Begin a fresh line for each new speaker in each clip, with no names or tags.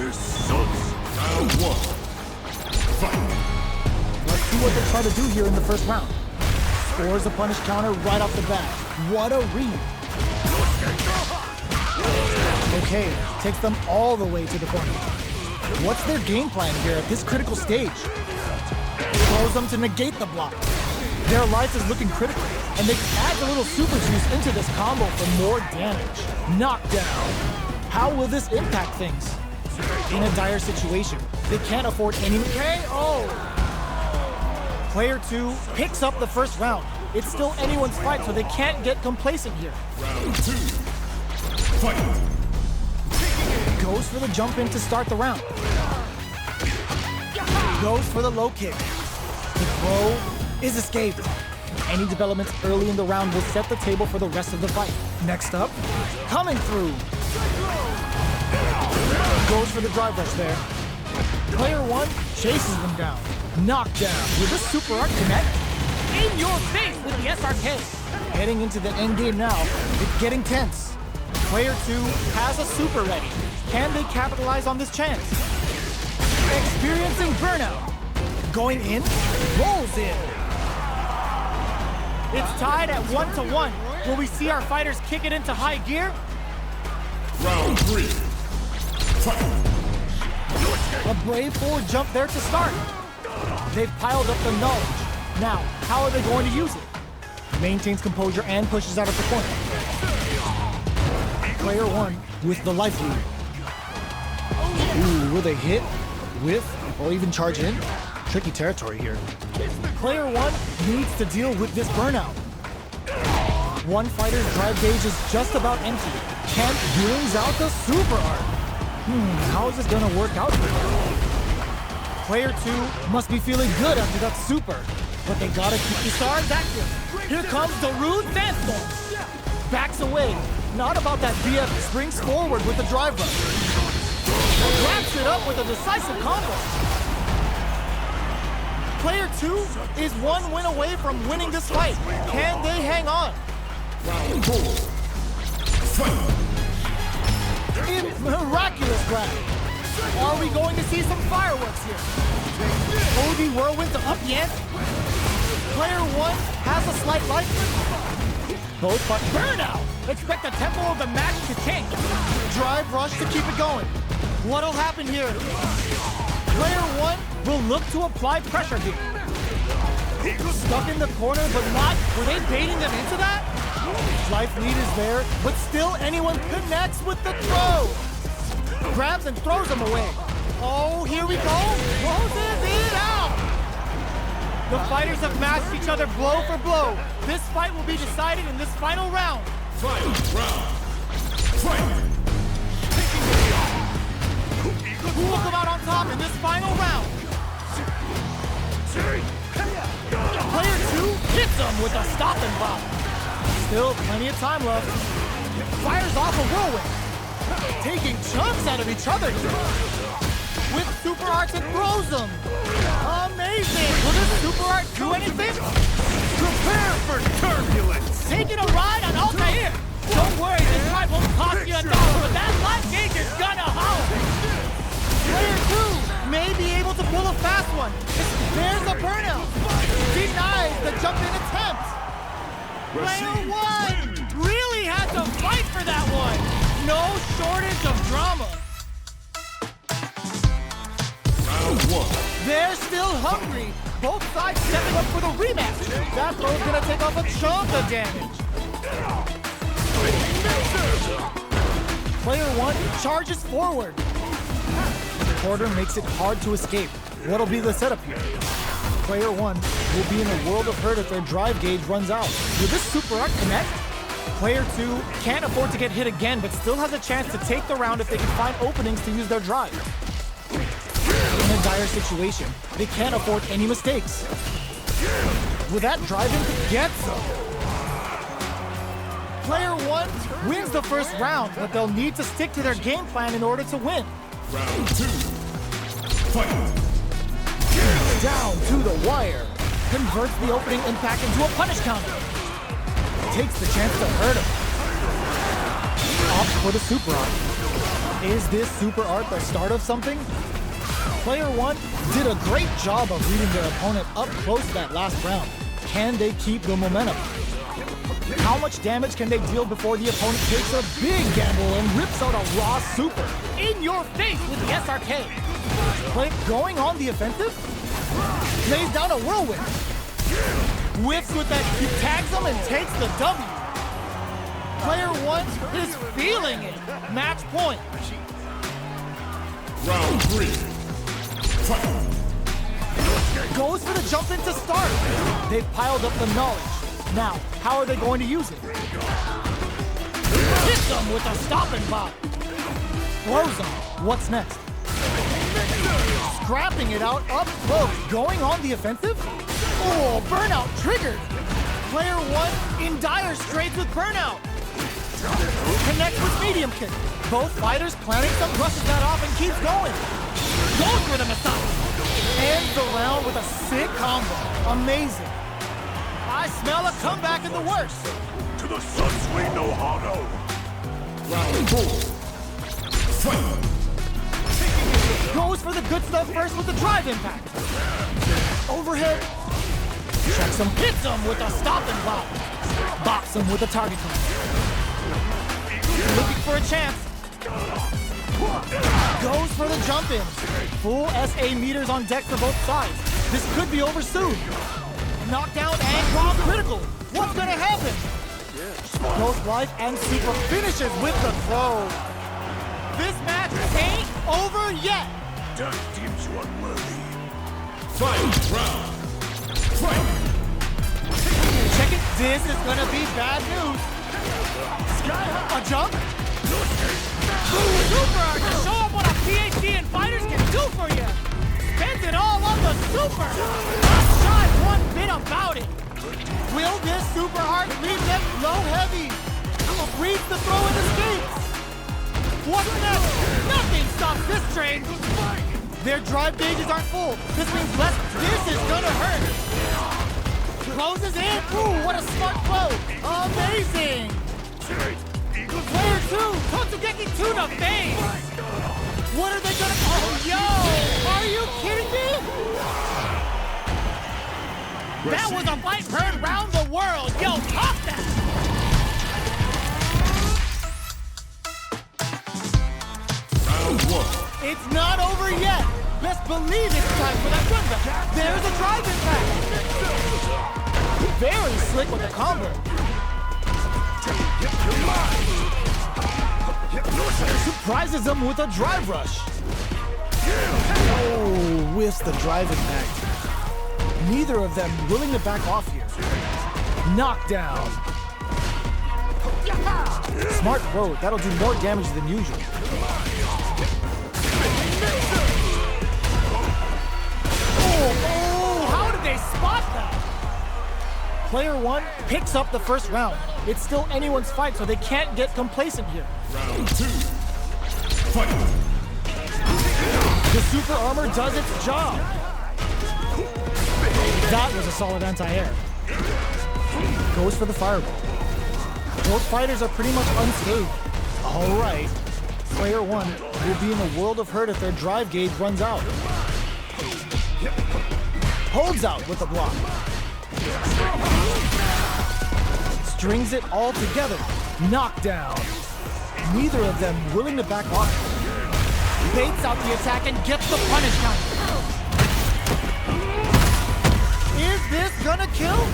Round one. Fight.
Let's see what they try to do here in the first round. Scores a punish counter right off the bat. What a read. Okay, takes them all the way to the corner. What's their game plan here at this critical stage? Throws them to negate the block. Their life is looking critical, and they add a little super juice into this combo for more damage. Knockdown. How will this impact things? In a dire situation, they can't afford any KO. Player 2 picks up the first round. It's still anyone's fight, so they can't get complacent here.
Round 2. Fight.
Goes for the jump in to start the round. Goes for the low kick. The throw is escaped. Any developments early in the round will set the table for the rest of the fight. Next up, coming through. Goes for the drive rush there. Player 1 chases them down. Knockdown. Will this super art connect? In your face with the SRK. Heading into the end game now, it's getting tense. Player 2 has a super ready. Can they capitalize on this chance? Experiencing burnout. Going in, rolls in. It's tied at 1-1. Will we see our fighters kick it into high gear?
Round 3. Fight.
A brave forward jump there to start. They've piled up the knowledge. Now, how are they going to use it? Maintains composure and pushes out of the corner. Player 1 with the life lead. Ooh, will they hit, with, or even charge in? Tricky territory here. Player 1 needs to deal with this burnout. One fighter's drive gauge is just about empty. Kent brings out the super art. How is this gonna work out for them? Player 2 must be feeling good after that super, but they gotta keep the stars active. Here comes the rude sandstorm. Backs away. Not about that BF, springs forward with the drive rush. Wraps it up with a decisive combo. Player 2 is one win away from winning this fight. Can they hang on?
Round 4. Fight.
Miraculous grab. Are we going to see some fireworks here? OD Whirlwind to up the ante. Player 1 has a slight life. Both but burnout. Expect the tempo of the match to change. Drive rush to keep it going. What'll happen here? Player 1 will look to apply pressure here. Stuck in the corner, but not. Were they baiting them into that? Life lead is there, but still anyone connects with the throw. Grabs and throws them away. Oh, here we go. Closes it out. The fighters have matched each other blow for blow. This fight will be decided in this final round.
Final round. Fight.
Who will come out on top in this final round? Player 2 hits him with a stopping block. Still plenty of time left. Fires off a whirlwind. Taking chunks out of each other here. With super arts and throws them. Amazing. Will this super art do anything?
Prepare for turbulence.
Taking a ride on Altair. Don't worry, this ride won't cost you $1, but that life gauge is gonna holler. Player 2 may be able to pull a fast one. There's a burnout. Denies the jump-in attempt. Player 1 really had to fight for that one. No shortage of drama.
Round 1.
They're still hungry. Both sides stepping up for the rematch. That throw's gonna take off a chunk of damage. Player 1 charges forward. The quarter makes it hard to escape. What'll be the setup here? Player 1 will be in a world of hurt if their drive gauge runs out. Will this super art connect? Player 2 can't afford to get hit again, but still has a chance to take the round if they can find openings to use their drive. In a dire situation, they can't afford any mistakes. With that drive-in, gets them. Player 1 wins the first round, but they'll need to stick to their game plan in order to win.
Round 2. Fight.
Down to the wire. Converts the opening impact into a punish counter. Takes the chance to hurt him. Opts for the super art. Is this super art the start of something? Player 1 did a great job of reading their opponent up close that last round. Can they keep the momentum? How much damage can they deal before the opponent takes a big gamble and rips out a raw super? In your face with the SRK. Play going on the offensive? Lays down a whirlwind. Whiffs with that, he tags him and takes the W. Player 1 is feeling it. Match point.
Round 3. Fight.
Goes for the jump in to start. They've piled up the knowledge. Now, how are they going to use it? Hits them with a stop and pop. Throws them. What's next? Scrapping it out up close. Going on the offensive? Oh, burnout triggered. Player 1 in dire straits with burnout. Connects with medium kick. Both fighters planning some, brushes that off and keeps going. Goes for the massage. Ends the round with a sick combo. Amazing. I smell a comeback in the works.
To the suns we know how to. Round 4. Fight.
Goes for the good stuff first with the drive impact. Overhead. Checks him, hits him with a stop and bop. Bops him with a target combo. Looking for a chance. Goes for the jump in. Full SA meters on deck for both sides. This could be over soon. Knockdown and raw critical. What's gonna happen? Both life and super finishes with the throw. This match ain't over yet.
Death deems you unworthy. Fight round. Fight.
Check it. This is gonna be bad news. A jump. Super art to show up what a PhD in fighters can do for you. Spends it all on the super. Not shy one bit about it. Will this super art leave them low heavy? Reads the throw and escapes. What's next? Nothing stops this train. Their drive gauges aren't full. This means less. This is gonna hurt. Closes in. Ooh, what a smart blow. Amazing. Player 2, Totsugeki to the face! What are they gonna... Oh, yo! Are you kidding me? That was a fight heard round the world! Yo, pop that!
Round 1.
It's not over yet! Best believe it's time for that comeback! There's a drive impact! Very slick with the combo. Surprises them with a drive rush. Oh, whiffs the drive impact. Neither of them willing to back off here. Knockdown. Smart throw. That'll do more damage than usual. Oh, how did they spot that? Player 1 picks up the first round. It's still anyone's fight, so they can't get complacent here.
Round 2. Fight.
The super armor does its job. That was a solid anti-air. Goes for the fireball. Both fighters are pretty much unscathed. All right. Player 1 will be in a world of hurt if their drive gauge runs out. Holds out with the block. Strings it all together. Knockdown. Neither of them willing to back off. Baits out the attack and gets the punish count. Is this gonna kill?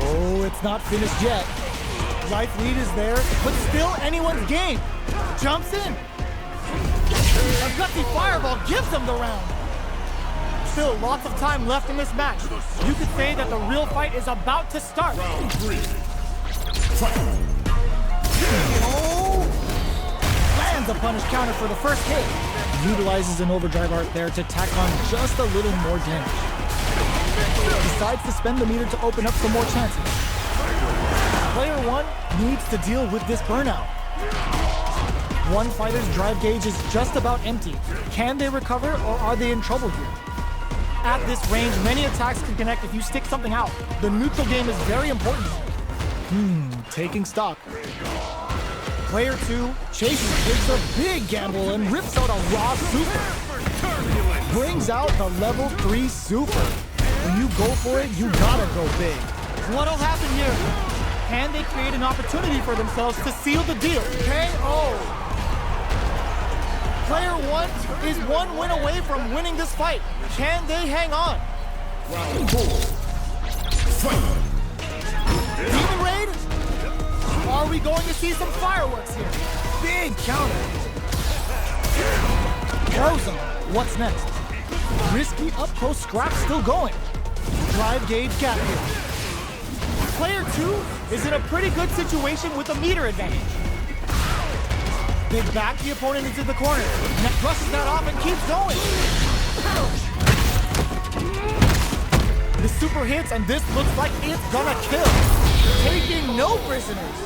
Oh, it's not finished yet. Life lead is there, but still anyone's game. Jumps in. A gutsy fireball gives them the round. Still lots of time left in this match. You could say that the real fight is about to start.
Round 3. Fight.
Oh! Lands a punish counter for the first hit. Utilizes an overdrive art there to tack on just a little more damage. Decides to spend the meter to open up some more chances. Player 1 needs to deal with this burnout. One fighter's drive gauge is just about empty. Can they recover, or are they in trouble here? At this range, many attacks can connect if you stick something out. The neutral game is very important. Taking stock. Player 2 chases, takes a big gamble, and rips out a raw super. Brings out the level 3 super. When you go for it, you gotta go big. What'll happen here? Can they create an opportunity for themselves to seal the deal? KO! Player 1 is 1 win away from winning this fight. Can they hang on?
Round 4. Fight.
Demon Raid? Are we going to see some fireworks here? Big counter. Frozen. What's next? Risky up-close scrap still going. Drive gauge gap here. Player 2 is in a pretty good situation with a meter advantage. They back the opponent into the corner. Net brushes that off and keeps going. The super hits, and this looks like it's gonna kill. Taking no prisoners.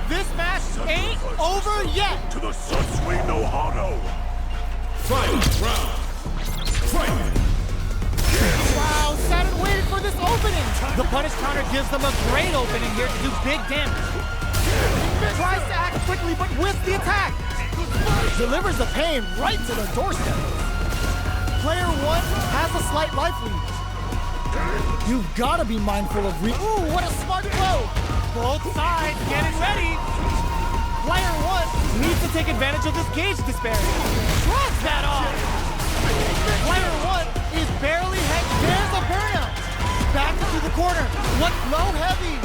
This match ain't over yet.
To the Sunsui no Hano.
Fight round. Fight.
Wow, Saturn waited for this opening. The punish counter gives them a great opening here to do big damage. Tries to act quickly, but with the attack. Delivers the pain right to the doorstep. Player 1 has a slight life lead. You've got to be mindful of Ooh, what a smart blow! Both sides getting ready. Player 1 needs to take advantage of this gauge disparity. Shrugs that off. Player 1 is barely hanging. There's a burnout. Back into the corner. What low heavy?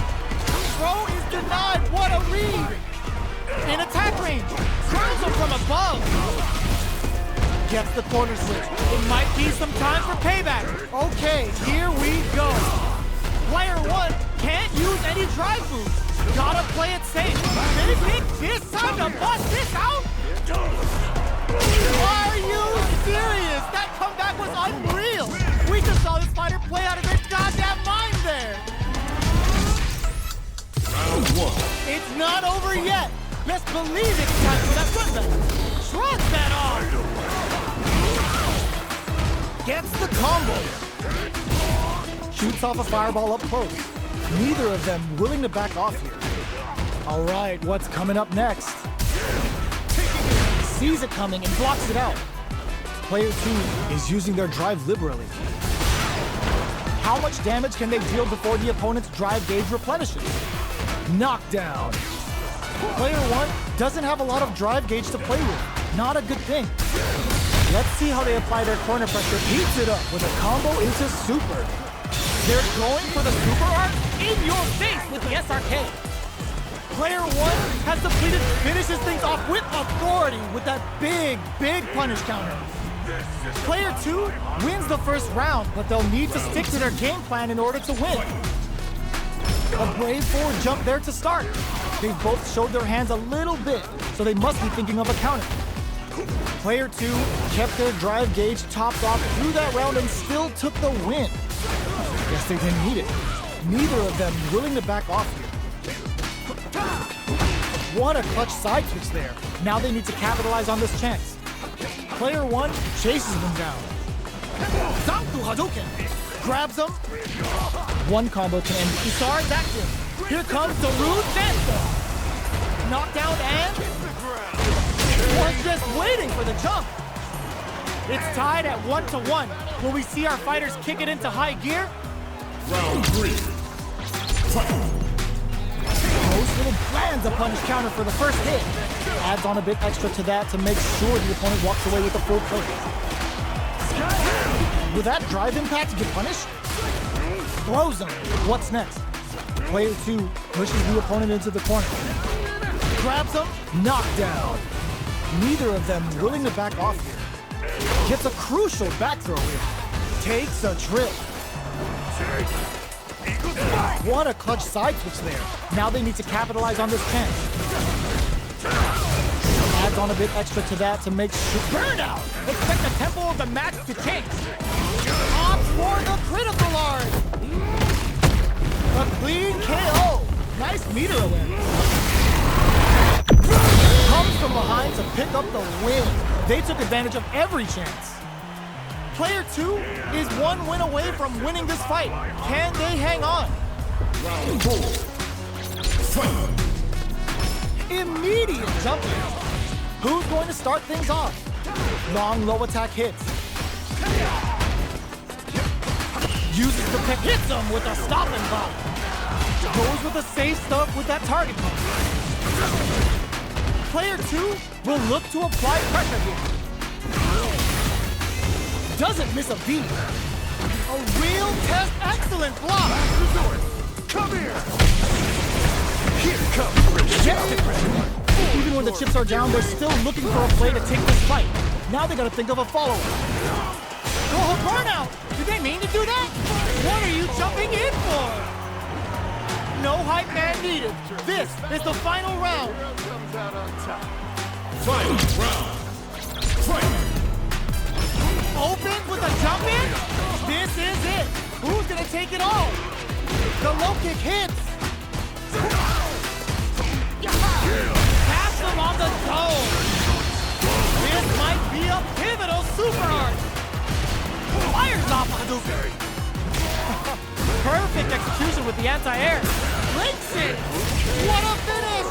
Throw is denied. What a read. In attack range. Curls him from above. Gets the corner switch. It might be some time for payback. Okay, here we go. Player 1 can't use any drive moves. Gotta play it safe. Did it take this time to bust this out? Are you serious? That comeback was unreal. We just saw this fighter play out of their goddamn mind there.
Round 1.
It's not over yet. Let's believe it's time for that comeback. Shrugs that off. Gets the combo. Shoots off a fireball up close. Neither of them willing to back off here. All right, what's coming up next? Sees it coming and blocks it out. Player 2 is using their drive liberally. How much damage can they deal before the opponent's drive gauge replenishes? Knockdown. Player 1 doesn't have a lot of drive gauge to play with. Not a good thing. Let's see how they apply their corner pressure. Heats it up with a combo into super. They're going for the super art in your face with the SRK. Player 1 has depleted, finishes things off with authority with that big punish counter. Player 2 wins the first round, but they'll need to stick to their game plan in order to win. A brave forward jump there to start. They've both showed their hands a little bit, so they must be thinking of a counter. Player 2 kept their drive gauge topped off through that round and still took the win. Guess they didn't need it. Neither of them willing to back off here. What a clutch side switch there. Now they need to capitalize on this chance. Player 1 chases them down. Zanku Hadouken! Grabs them. One combo can end. Isar's active. Here comes the rude dancer. Knockdown and... was just waiting for the jump. It's tied at 1-1. Will we see our fighters kick it into high gear?
Round 3. Fight.
Most little lands a punish counter for the first hit. Adds on a bit extra to that to make sure the opponent walks away with a full plate. Will that drive impact get punished? Throws him. What's next? Player 2 pushes the opponent into the corner. Grabs him. Knockdown. Neither of them willing to back off here. Gets a crucial back throw here. Takes a trip. What a clutch side switch there. Now they need to capitalize on this chance. Adds on a bit extra to that to make sure. Burnout! Expect the tempo of the match to change. Opts for the critical art. A clean KO. Nice meter awareness. Comes from behind to pick up the win. They took advantage of every chance. Player 2 is 1 win away from winning this fight. Can they hang on?
Round 4. Fight!
Immediate jumping. Who's going to start things off? Long low attack hits. Uses the pick, hits him with a stopping block. Goes with the safe stuff with that target punch. Player 2 will look to apply pressure here. Doesn't miss a beat. A real test, excellent block.
Come here!
Here comes
Rejected. Even when the chips are down, they're still looking for a play to take this fight. Now they gotta think of a follow-up. Oh, burnout! Did they mean to do that? What are you jumping in for? No hype man needed. This is the final round.
Comes out on top.
Final round! Fight!
Opens with a jump in. This is it. Who's gonna take it all? The low kick hits. Pass them on the dome. This might be a pivotal super art. Fires off Hadouken. Perfect execution with the anti-air. Breaks it. What a finish.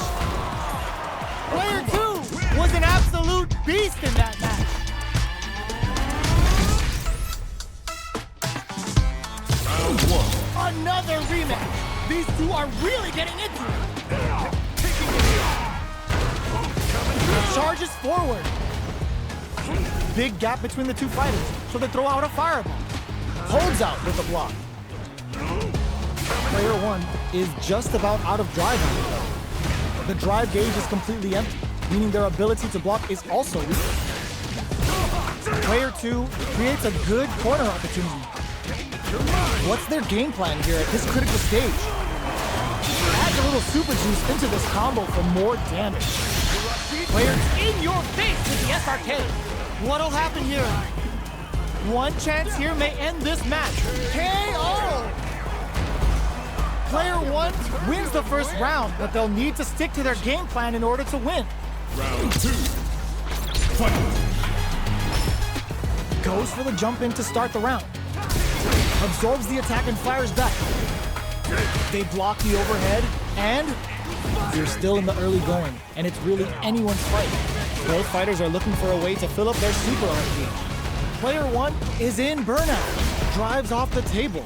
Player 2 was an absolute beast in that match.
Round 1.
Another rematch. These two are really getting into it. Charges forward. Big gap between the two fighters, so they throw out a fireball. Holds out with a block. Player 1 is just about out of drive on it. The drive gauge is completely empty, meaning their ability to block is also weak. Player 2 creates a good corner opportunity. What's their game plan here at this critical stage? Adds a little super juice into this combo for more damage. Players in your face with the SRK. What'll happen here? One chance here may end this match. KO! Player 1 wins the first round, but they'll need to stick to their game plan in order to win.
Round 2. Fight!
Goes for the jump in to start the round. Absorbs the attack and fires back. They block the overhead, and you're still in the early going, and it's really anyone's fight. Both fighters are looking for a way to fill up their super art gauge. Player 1 is in burnout, drives off the table.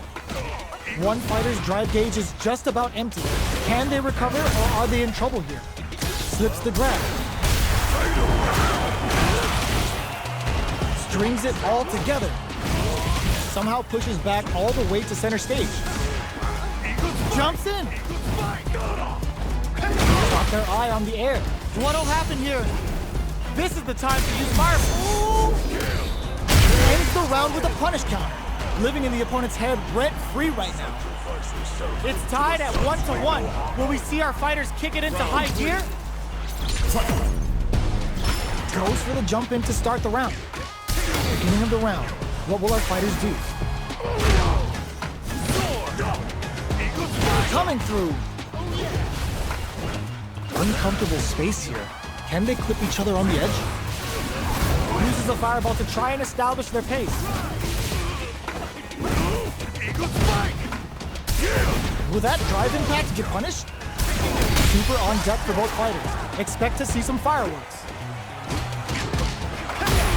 One fighter's drive gauge is just about empty. Can they recover, or are they in trouble here? Slips the grab. Strings it all together. Somehow pushes back all the way to center stage. Jumps in. Got their eye on the air. What'll happen here? This is the time to use fireball. Ends the round with a punish counter. Living in the opponent's head rent-free right now. It's tied at 1-1. Will we see our fighters kick it into high gear? Goes for the jump in to start the round. Beginning of the round. What will our fighters do? Coming through. Uncomfortable space here. Can they clip each other on the edge? Uses a fireball to try and establish their pace. Will that drive impact get punished? Super on deck for both fighters. Expect to see some fireworks.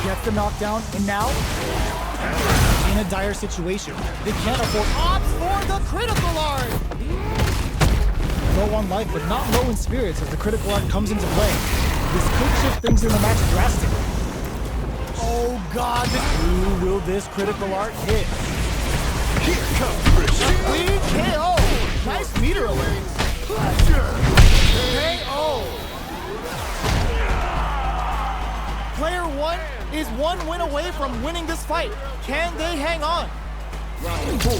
Gets the knockdown, and now in a dire situation. They can't afford opts for the critical art. Low on life, but not low in spirits as the critical art comes into play. This could shift things in the match drastically. Oh God, who will this critical art hit?
Here comes Rashid!
Clean KO! Nice meter awareness. KO! Player 1 is one win away from winning this fight. Can they hang on?
Round 4.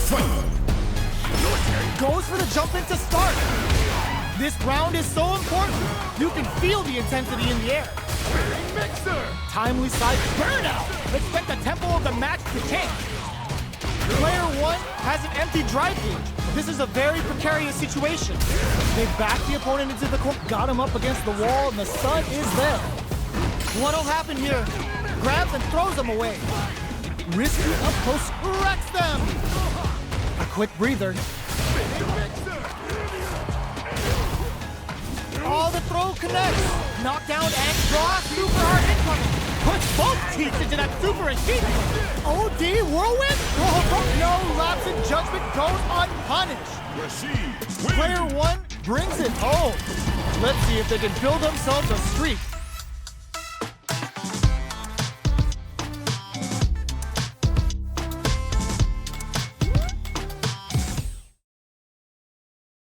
Fight!
Goes for the jump in to start. This round is so important. You can feel the intensity in the air. Timely side burnout. Expect the tempo of the match to change. Player 1 has an empty drive gauge. This is a very precarious situation. They back the opponent into the corner, got him up against the wall, and the sun is there. What'll happen here? Grabs and throws them away. Risky up close, wrecks them. A quick breather. Oh, the throw connects. Knockdown and draw. Super hard incoming. Puts both teeth into that super and keep it. OD whirlwind? No lapse in judgment goes unpunished.
Rashid
Player one brings it home. Let's see if they can build themselves a streak